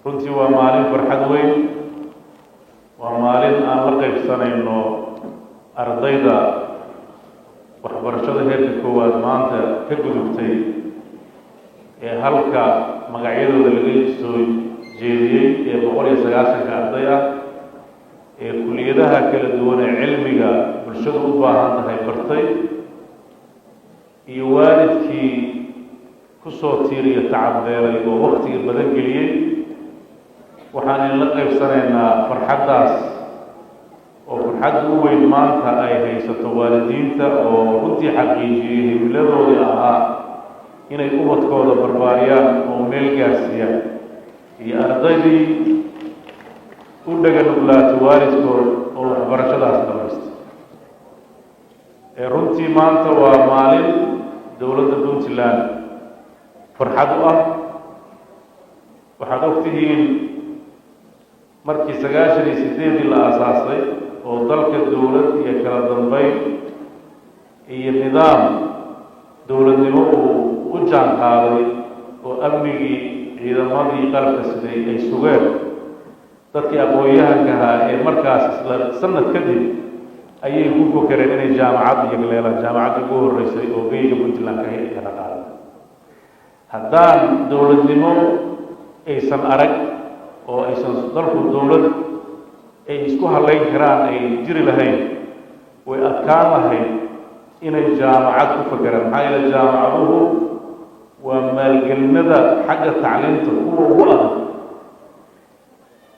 runtii waa maalin farxad weyn waa maalin aan la qaybsanayno ardayda waxbarashada heerka koowaad maanta ka gudubtay ee halka magacyadooda laga soo jeediyey ee 190 arday ah ee kulliyadaha kala duwan ee cilmiga bulshadu u baahan tahay bartay iyo waalidkii ku soo tiiriya tacabbeelay oo waqtiga badan geliyey waxaan la qaybsanaynaa farxaddaas oo farxad u weyn maanta ay haysato waalidiinta oo runtii xaqiijiyey himiladoodii ahaa inay ubadkooda barbaariyaan oo meel gaarsiiyaan iyo ardaydii u dhaga nuglaatay waalidkood oo waxbarashadaas dhamaystay runtii maanta waa maalin dowladda puntland farxad u ah waxaad ogtihiin markii 98 la aasaasay oo dalka dowlad iyo kala dambeyn iyo nidaam dowladnimo uu u jaan qaaday oo amnigii ciidamadii qalabka siday ay sugeen dadkii aqoon-yahanka ahaa ee markaas isla sanad kadib ayay ku fokereen inay jaamacad iyo leelaan jaamacadda ugu horreysay oo geyga puntland ka hela qaaday haddaan dowladnimo aysan arag oo aysan dalku dowlad ay isku halayn karaan ay jiri lahayn way adkaan lahayd inay jaamacad ku fakeraan maxaa yeele jaamacaduhu waa maalgelinada xagga tacliinta kuwa ugu adag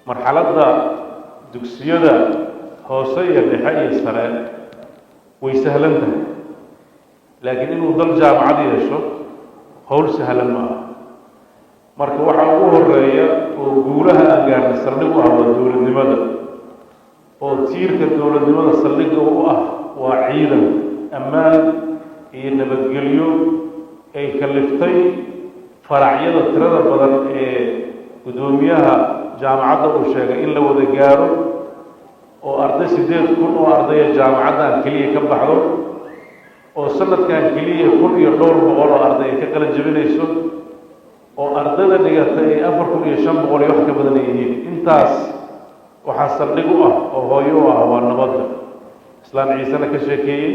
marxaladda dugsiyada hoose iyo dhexe iyo sare way sahlan tahay laakiin inuu dal jaamacad yeesho howl sahlan ma aha marka waxaa ugu horeeya oo guulaha aan gaarnay saldhig u ah waa dowladnimada oo tiirka dowladnimada saldhigga u ah waa ciidan ammaan iyo nabadgelyo ay kaliftay faracyada tirada badan ee gudoomiyaha jaamacadda uu sheegay in la wada gaaro oo arday 8,000 oo ardaya jaamacaddan keliya ka baxdo oo sanadkan keliya 1,000 iyo dhowr boqol oo arday ka kala jabinayso oo ardayda dhigata ay 4,500 iyo wax ka badan yihiin intaas waxaa saldhig u ah oo hooyo u ah waa nabadda islaan ciisana ka sheekeeyey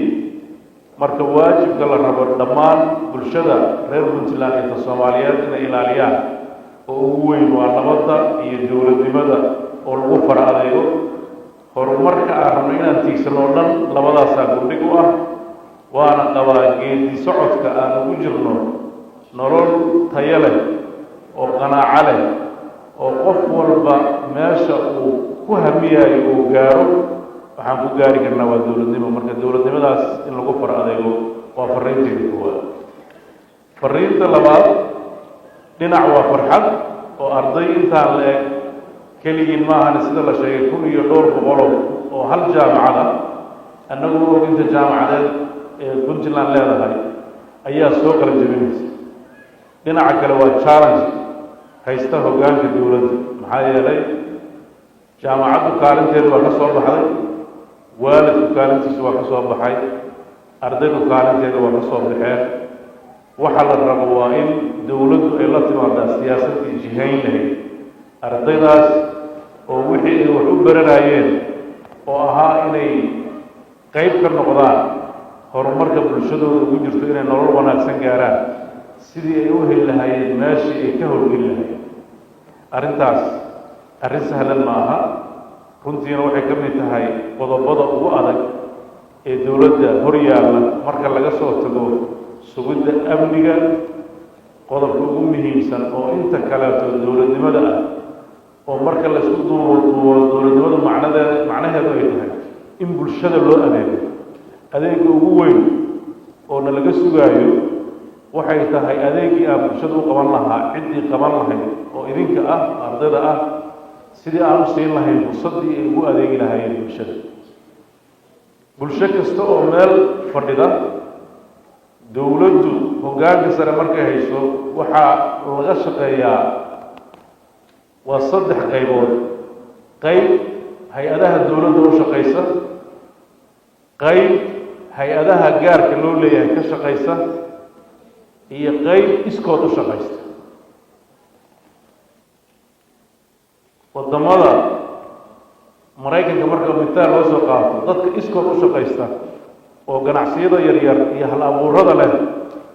marka waajibka la rabo dhammaan bulshada reer puntland inta soomaaliyeed inay ilaaliyaan oo ugu weyn waa nabadda iyo dowladnimada oo lagu fara adeego horumarka aan rabno inaan tiigsano oo dhan labadaasaa gurdhig u ah waana qabaa geedi socodka aan ugu jirno nolol tayo leh oo qanaaco leh oo qof walba meesha uu ku hamiyayo uu gaaro waxaan ku gaari karnaa waa dowladnimo marka dowladnimadaas in lagu far adeego waa fariinteeda koowaad fariinta labaad dhinac waa farxad oo arday intaan la eg keligiin maahan sida la sheegay 1,000 iyo dhowr boqol oo hal jaamacada annagu og inta jaamacadeed ee puntland leedahay ayaa soo kala jebinaysa dhinaca kale waa challenge haysta hoggaanka dowladda maxaa yeelay jaamacaddu kaalinteedu waa ka soo baxday waalidku kaalintiisu waa ka soo baxay ardaydu kaalinteedu waa ka soo baxeen waxa la rabo waa in dowladdu ay la timaadaa siyaasadii jihayn lahayd ardaydaas oo wixii ay wax u baranayeen oo ahaa inay qayb ka noqdaan horumarka bulshadooda ugu jirto inay nolol wanaagsan gaaraan sidii ay u heli lahaayeen meeshii ay ka howlgeli lahaayeen arrintaas arrin sahlan ma aha runtiina waxay ka mid tahay qodobada ugu adag ee dowladda hor yaalla marka laga soo tago sugidda amniga qodobka ugu muhiimsan oo inta kaleeto dowladnimada ah oo marka la isku duubo dowladnimadu macnaheedu ay tahay in bulshada loo adeego adeega ugu weyn oo na laga sugaayo waxay tahay adeegii aan bulshada u qaban lahaa ciddii qaban lahayd oo idinka ah ardayda ah sidii aan u siin lahayn fursaddii ay ugu adeegi lahaayeen bulshada bulsho kasta oo meel fadhida dowladdu hoggaanka sare markay hayso waxaa laga shaqeeyaa waa 3 qaybood qayb hay-adaha dowladda u shaqaysa qayb hay-adaha gaarka loo leeyahay ka shaqaysa iyo qayb iskood u shaqaysta wadamada maraykanka marka mitaal loo soo qaato dadka iskood u shaqaysta oo ganacsiyada yaryar iyo hal abuurada leh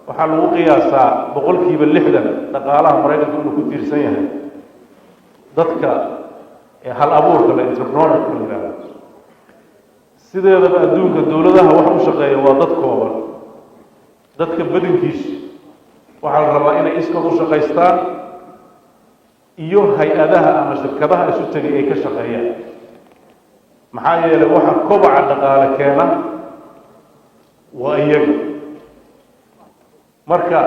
waxaa lagu qiyaasaa 60% dhaqaalaha maraykanka inuu ku tiirsan yahay dadka hal abuurka leh entrepreneurka la yidhaahdo sideedaba adduunka dowladaha wax u shaqeeya waa dad kooban dadka badankiisa waxaa la rabaa inay iskood u shaqaystaan iyo hay-adaha ama shirkadaha isu tegay ay ka shaqeeyaan maxaa yeelay waxa kobaca dhaqaale keena waa iyaga marka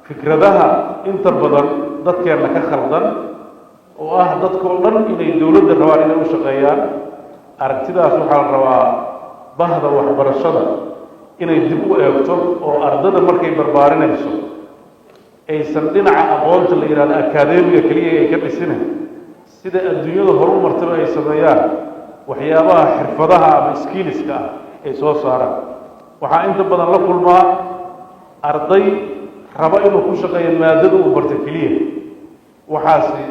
fikradaha inta badan dadkeenna ka khaldan oo ah dadkoo dhan inay dowladda rabaan inay u shaqeeyaan aragtidaas waxaa la rabaa bahda waxbarashada inay dib u eegto oo ardada markay barbaarinayso aysan dhinaca aqoonta la yidhahdo akadeemiga keliya ay ka dhisina sida adduunyada horu martaba ay sameeyaan waxyaabaha xirfadaha ama skilliska ah ay soo saaraan waxaa inta badan la kulmaa arday raba inuu ku shaqeeyo maadada uu barta keliya waxaasi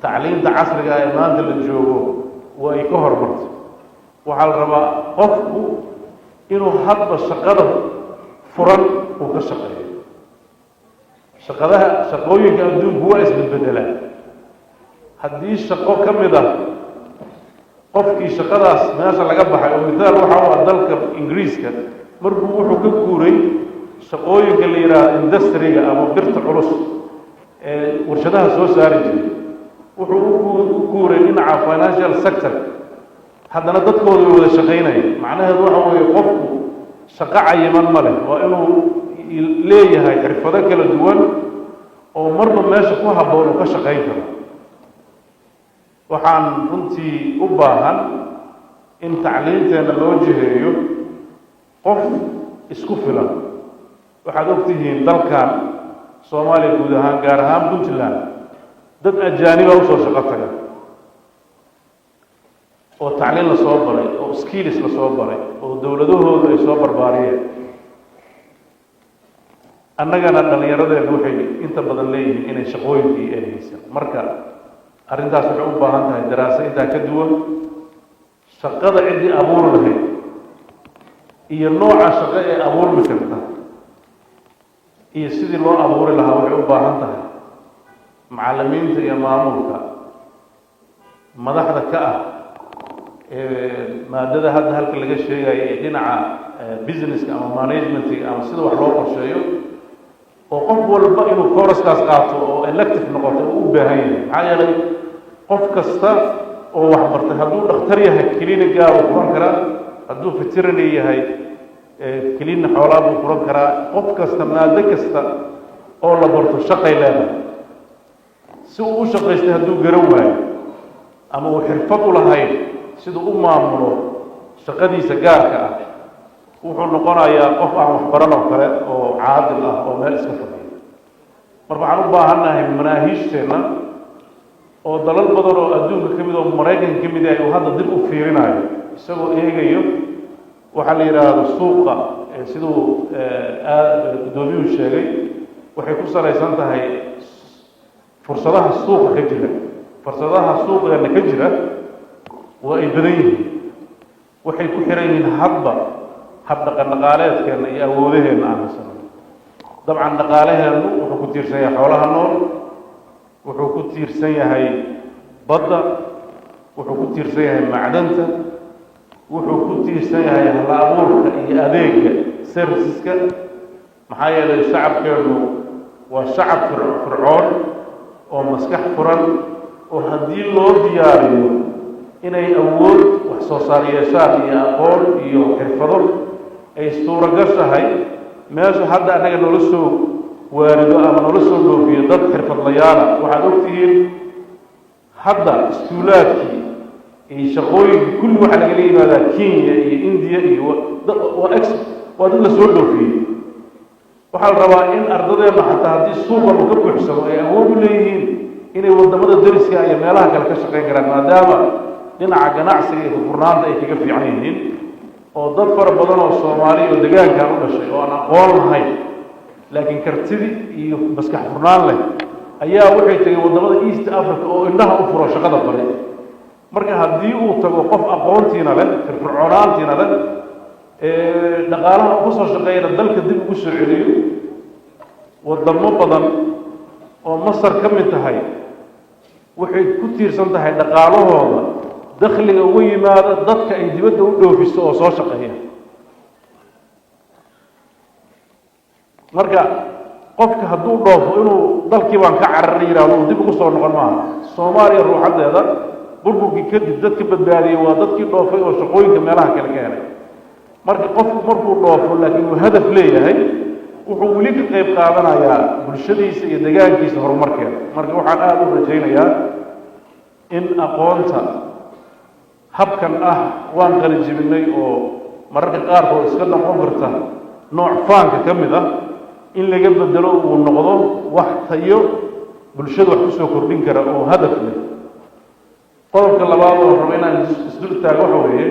tacliinta casriga ah ee maanta la joogo waa ay ka hormarto waxaa la rabaa qofku inuu hadba shaqada furan uu ka shaqeeyo shaqooyinka adduunku waa isbedbedelaan haddii shaqo ka mid ah qofkii shaqadaas meesha laga baxay oo mithaal waxa u ah dalka ingiriiska markuu wuxuu ka guuray shaqooyinka la yidhaahdo industriga ama birta culus ee warshadaha soo saari jiray wuxuu u guuray dhinaca financial sector haddana dadkooda way wada shaqaynaya macnaheedu waxa weeye qofku shaqo cayiman ma leh waa inuu leeyahay xirfado kala duwan oo marba meesha ku habboon uu ka shaqayn karo waxaan runtii u baahan in tacliinteenna loo jiheeyo qof isku filan waxaad ogtihiin dalkan soomaaliya guud ahaan gaar ahaan puntland dad ajaaniba usoo shaqo taga oo tacliin la soo baray oo skills la soo baray oo dowladahoodu ay soo barbaariyeen annagana dhallinyaradeenu waxay inta badan leeyihiin inay shaqooyinkii ay haysan marka arrintaas waxay u baahan tahay daraaso intaa ka duwan shaqada ciddii abuuri lahayd iyo nooca shaqo ee abuurmi karta iyo sidii loo abuuri lahaa waxay u baahan tahay macallimiinta iyo maamulka madaxda ka ah maadada hadda halka laga sheegayo ee dhinaca businesska ama managementiga ama sida wax loo qorsheeyo oo qof walba inuu kooraskaas qaato oo elective noqoto uu u baahan yahay maxaa yeelay qof kasta oo wax bartay hadduu dhakhtar yahay clinigaa uu furan karaa hadduu veterinary yahay clinic xoolaa buu furan karaa qof kasta maado kasta oo la barto shaqay leedahay si uu u shaqaystay hadduu garan waayo ama uu xirfad u lahayn siduu u maamulo shaqadiisa gaarka ah wuxuu noqonayaa qof aan waxbaran oo kale oo caadil ah oo meel iska fadhiya marka waxaan u baahannahay manaahiijteenna oo dalal badan oo adduunka ka mid oo maraykanka ka mid ah uu hadda dib u fiirinayo isagoo eegayo waxaa la yidhaahdo suuqa siduu guddoomiyuhu sheegay waxay ku salaysan tahay fursadaha suuqa ka jira fursadaha suuqeena ka jira waa ay badan yihiin waxay ku xiran yihiin hadba habdhaqan dhaqaaleedkeenna iyo awoodaheenna aan haysano dabcan dhaqaalaheennu wuxuu ku tiirsan yahay xoolaha nool wuxuu ku tiirsan yahay badda wuxuu ku tiirsan yahay macdanta wuxuu ku tiirsan yahay hal abuurka iyo adeega serviceska maxaa yeelay shacabkeennu waa shacab fircoon oo maskax furan oo haddii loo diyaariyo inay awood wax soo saar yeeshaan iyo aqoon iyo xirfado ay suuragashahay meesha hadda anaga nolol soo waarido ama nolol soo dhoofiyo dad xirfadlayaala waxaad ogtihiin hadda iskuulaadkii iyo shaqooyinkii kulli waxaa lagala yimaadaa Kenya iyo India iyo waa dad la soo dhoofiyey waxaa la rabaa in ardadeena xataa haddii suuqa uu ka buuxsamo ay awood u leeyihiin inay wadamada dariska iyo meelaha kale ka shaqayn karaan maadaama dhinaca ganacsiga iyo furnaanta ay kaga fiican yihiin oo dad fara badan oo Soomaali oo deegaankan u dhashay oo aan aqoon lahayn laakiin kartidi iyo maskax furnaan leh ayaa waxay tagay wadamada East Africa oo indhaha u furo shaqada baray marka haddii uu tago qof aqoontiina leh firfircoonaantiina leh dhaqaalaha ugu soo shaqeeyna dalka dib ugu soo celiyo wadamo badan oo Masar ka mid tahay waxay ku tiirsan tahay dhaqaalahooda dakhliga ugu yimaada dadka ay dibadda u dhoofiso oo soo shaqeeya marka qofka hadduu dhoofo inuu dalkii baan ka cararay yiraahdo dib ugu soo noqon maaha Soomaaliya ruuxadeeda burburkii kadib dadka badbaadiyay waa dadkii dhoofay oo shaqooyinka meelaha kale ka helay marka qofku markuu dhoofo laakiin uu hadaf leeyahay wuxuu weli ka qayb qaadanayaa bulshadiisa iyo deegaankiisa horumarkeeda marka waxaan aad u rajaynayaa in aqoonta habkan waan qali jibinay oo mararka qaarkood iska noqon karta nooc faanka ka mid in laga bedelo uu noqdo wax tayo bulshada wax kusoo kordhin kara oo hadaf leh qodobka labaad oo rabo inaan isdul taago waxa weeye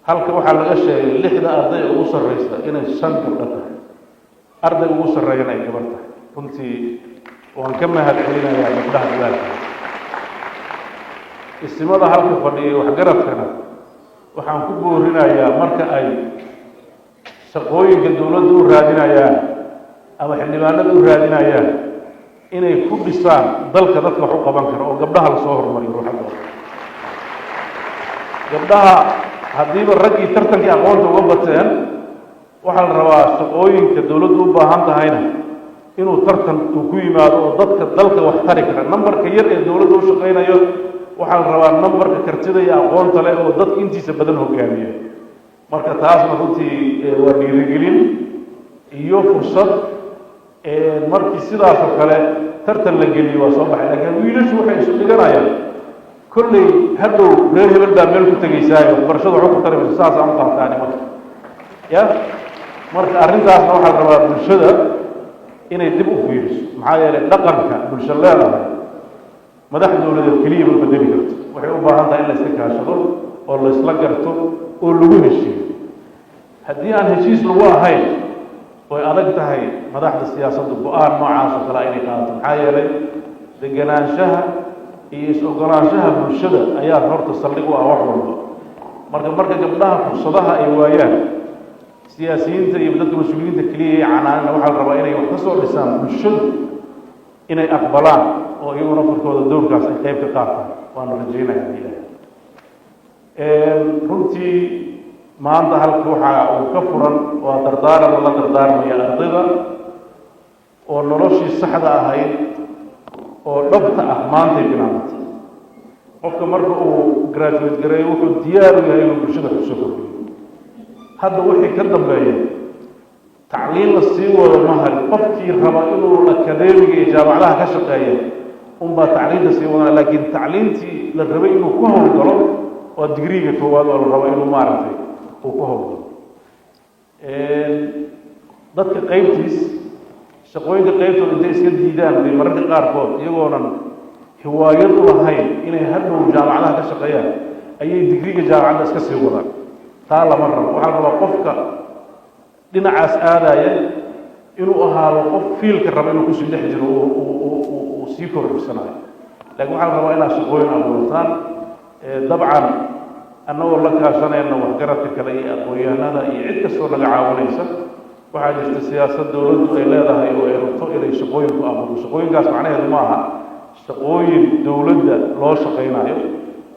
halka waxaa laga sheegay 6 arday ugu sarreysa inay 5 gabdho tahay arday ugu sarreeyana ay gabar tahay runtii waan ka mahadcelinayaa gabdhaha dadaalka istimada halka fadhiyo waxgaradkana waxaan ku boorinayaa marka ay shaqooyinka dawladdu u raadinayaan ama xildhibaanada u raadinayaan inay ku dhisaan dalka dadka wax u qaban karo oo gabdhaha la soo horumariyo ruuxadooda gabdhaha haddiiba raggii tartankii aqoonta uga bateen waxaa la rabaa shaqooyinka dawladdu u baahan tahayna inuu tartan uu ku yimaado oo dadka dalka wax tari kara nambarka yar ee dawladdu u shaqaynayo waxaa la rabaa nambarka kartida iyo aqoonta leh oo dadka intiisa badan hogaamiya marka taasna runtii waa dhiirigelin iyo fursad markii sidaas oo kale tartan la geliyo waa soo baxay laakiin wiilashu waxay isu dhiganayaan kolley hadhow reer hebel baa meel ku tegaysaa waxbarashada waxu ku taramaysa saas aan u qaataani marka ya marka arrintaasna waxaa la rabaa bulshada inay dib u fiiriso maxaa yeelay dhaqanka bulsho leedahay madax dawladeed keliya ma bedeli karto waxay u baahan tahay in la iska kaashado oo la isla garto oo lagu heshiiyo haddii aan heshiis lagu ahayn way adag tahay madaxda siyaasadda go-aan noocaas oo kale inay qaadato maxaa yeelay deganaanshaha iyo is-ogolaanshaha bulshada ayaa horta saldhig u ah wax walba marka gabdhaha fursadaha ay waayaan siyaasiyiinta iyo dadka mas-uuliyiinta keliya ay canaanina waxaa la rabaa inay wax ka soo dhisaan bulshadu inay aqbalaan oo iyaguna farkooda dowrkaas ay qayb ka qaataan waana rajaynayaa ilaahay runtii maanta halka waxa uu ka furan waa dardaaran la dardaarmaya ardayda oo noloshii saxda ahayd oo dhabta maanta ay bilaabatay qofka marka uu graduate gareeyo wuxuu diyaar u yahay inuu bulshada ku soo kordhiyo hadda wixii ka dambeeya tacliin la sii wado mahal qofkii raba inuu akadeemiga iyo jaamacadaha ka shaqeeyo unbaa tacliinta sii wadana laakiin tacliintii la rabay inuu ku howlgalo waa digriga koowaad oo la rabo inuu maaragtay uu ku howlgalo dadka qaybtiis shaqooyinka qaybtooda intay iska diidaan bay mararka qaarkood iyagoonan hiwaayad u lahayn inay hadhow jaamacadaha ka shaqeeyaan ayay digriga jaamacadda iska sii wadaan taa lama rabo waxaa la rabaa qofka dhinacaas aadaya inuu ahaado qof fiilka raba inuu kusii dhex jiro uu sii kordhisanayo laakiin waxaa la rabaa inaad shaqooyin abuurtaan dabcan annagoo la kaashanayna waxgaradka kale iyo aqoon-yahanada iyo cid kastoo naga caawinaysa waxaa jirta siyaasad dawladdu ay leedahay oo ay rabto inay shaqooyinku abuurto shaqooyinkaas macnaheedu ma aha shaqooyin dawladda loo shaqaynayo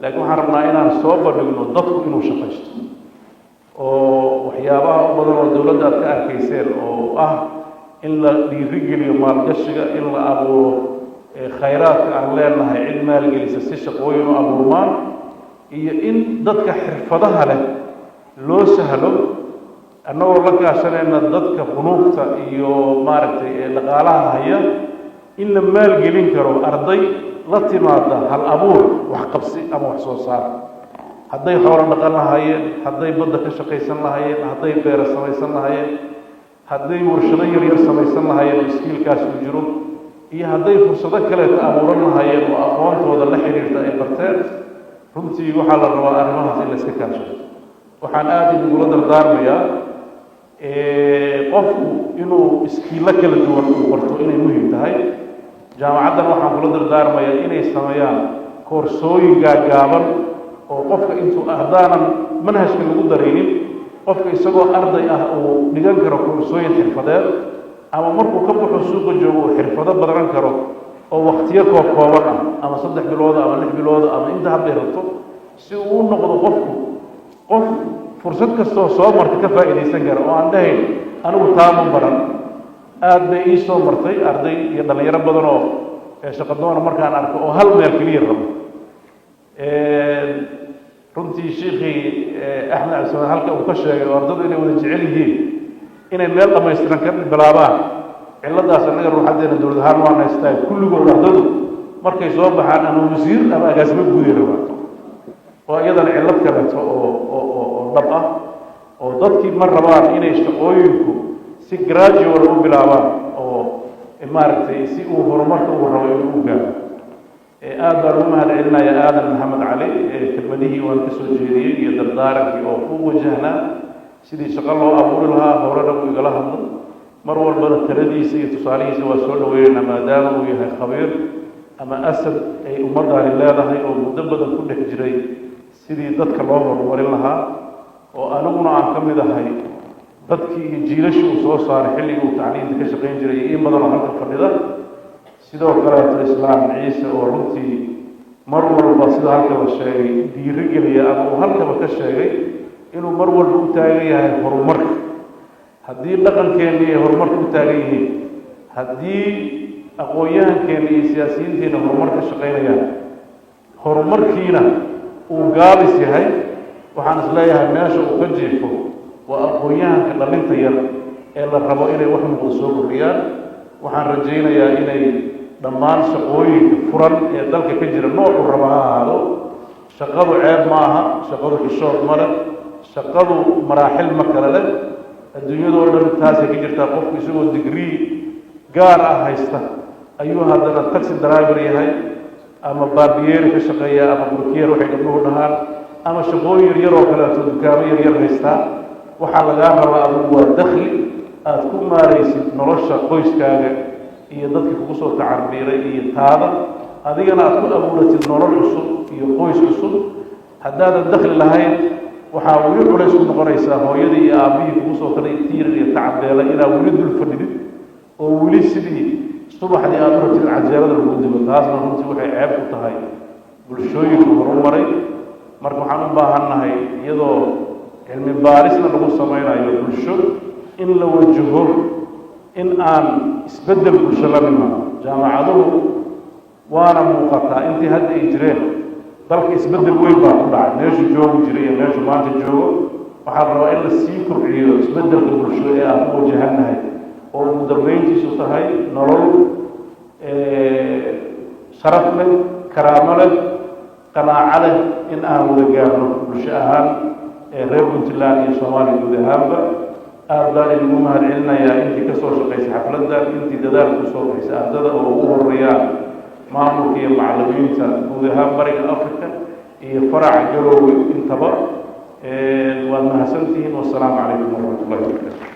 laakiin waxaan rabnaa inaan soo bandhigno dadku inuu shaqaysto oo waxyaabaha u badan oo dawladda aad ka arkayseen oo ah in la dhiirigeliyo maalgashiga in la abuuro khayraadka aan leenahay cid maalgelisa si shaqooyin u abuurmaan iyo in dadka xirfadaha leh loo sahlo annagoo la kaashanayna dadka qunuugta iyo maaragtay ee dhaqaalaha haya in la maalgelin karo arday la timaada hal abuur wax qabsi ama wax soo saar hadday xoolo dhaqan lahaayeen hadday badda ka shaqaysan lahaayeen hadday beero samaysan lahaayeen hadday warshado yaryar samaysan lahaayeen iskiilkaas uu jiro iyo hadday fursado kale ka abuuran lahaayeen oo aqoontooda la xiriirta ay barteen runtii waxaa la rabaa arrimahaas in la iska kaashado waxaan aad inugula dardaarmayaa qofku inuu iskiilo kala duwan uu barto inay muhiim tahay jaamacaddan waxaan kula dardaarmayaa inay sameeyaan koorsooyin gaagaaban oo qofka intuu haddaanan manhajka lagu daraynin qofka isagoo arday ah uu dhigan karo koorsooyin xirfadeed ama markuu ka baxo suuqa joogo uu xirfado badan karo oo waqtiyo kooban ah ama 3 bilood ama 6 bilood ama inta hadday rabto si uu u noqdo qofku qof fursad kastoo soo marta ka faa'iidaysan kara oo aan dhahayn anigu taama baran aad bay ii soo martay arday iyo dhalinyaro badan oo shaqo doona markaan arko oo hal meel keliya rabo runtii sheekhi axmed cabdisamaan halka uu ka sheegay oo ardadu inay wada jecel yihiin inay meel dhammaystiran ka bilaabaan cilladaas annaga ruuxaddeena dowlad ahaan waan haystaa kulligood ardadu markay soo baxaan ama wasiir ama agaasimo guuday rabaan oo iyadana cillad kaleeto oo dhab ah oo dadkii ma rabaan inay shaqooyinku si gradual u bilaabaan oo maaragtay si uu horumarka uu rabo inuu u gaaro aad baan ugu mahadcelinayaa aadan maxamed cali kelmadihii waan ka soo jeediyey iyo dardaarankii oo u wajahnaa sidii shaqo loo abuuri lahaa horena uu igala hadlo mar walbana taladiisa iyo tusaalihiisa waa soo dhaweynaynaa maadaama uu yahay khabiir ama asad ay ummaddaani leedahay oo muddo badan ku dhex jiray sidii dadka loo horumarin lahaa oo aniguna aan ka mid ahay dadkii iyo jiilashii uu soo saaray xilligii uu tacliinta ka shaqayn jiray iyo in badan oo halka fadhida sidoo kaleeto islaam ciise oo runtii mar walba sida halkaba sheegay dhiirigeliya ama uu halkaba ka sheegay inuu mar walba u taagan yahay horumarka haddii dhaqankeenna ay horumarka u taagan yihiin haddii aqoon-yahankeenna iyo siyaasiyiinteenna horumar ka shaqaynayaan horumarkiina uu gaabis yahay waxaan isleeyahay meesha uu ka jiifo waa aqoon-yahanka dhalinta yar ee la rabo inay wax muuqda soo kordhiyaan waxaan rajaynayaa inay dhammaan shaqooyinka furan ee dalka ka jira noocuu raba ha ahaado shaqadu ceeb ma aha shaqadu xishood ma leh shaqadu maraaxil ma kale leh adduunyadoo dhan taasay ka jirtaa qofku isagoo digrii gaar ah haysta ayuu haddana taxi driver yahay ama baabiyeeri ka shaqeeya ama burkiyeer waxay gabdhuhu dhahaan ama shaqooyin yaryar oo kaleeto dukaamo yaryar haystaa waxaa lagaa rabaa adigu waa dakhli aada ku maaraysid nolosha qoyskaaga iyo dadkii kugu soo tacarbiiray iyo taada adigana aada ku abuuratid nolol cusub iyo qoys cusub haddaadan dakhli lahayn waxaa weli culays ku noqonaysaa hooyadii iyo aabbihii kugu soo kalay tiirir iyo tacbeela inaa weli dul fadhidid oo weli sidii subaxdii aada u rabtid cajeelada lagu dibo taasna runtii waxay ceeb ku tahay bulshooyinku horumaray marka waxaan u baahannahay iyadoo cilmi baarisna lagu samaynayo bulsho in la wajaho in aan isbeddel bulsho la nimaado jaamacaduhu waana muuqataa intii hadda ay jireen dalka isbeddel weyn baa ku dhacay meeshu joogu jiray iyo meeshu maanta joogo waxaa la rabaa in la sii kordhiyo isbeddelka bulsho ee aan ku wajahannahay oo ugu dambeyntiisu tahay nolol sharaf leh karaamo leh qanaaco leh in aan wada gaarno bulsho ahaan reer puntland iyo soomaaliya guud ahaanba aad baan inugu mahadcelinayaa intii ka soo shaqaysay xafladdan intii dadaalka usoo baxaysay ardada oo ugu horreeyaan maamulka iyo macallimiinta guud ahaan bariga africa iyo faraca galowga intaba waad mahadsantihiin wassalaamu calaykum waraxmatullahi wabarakatu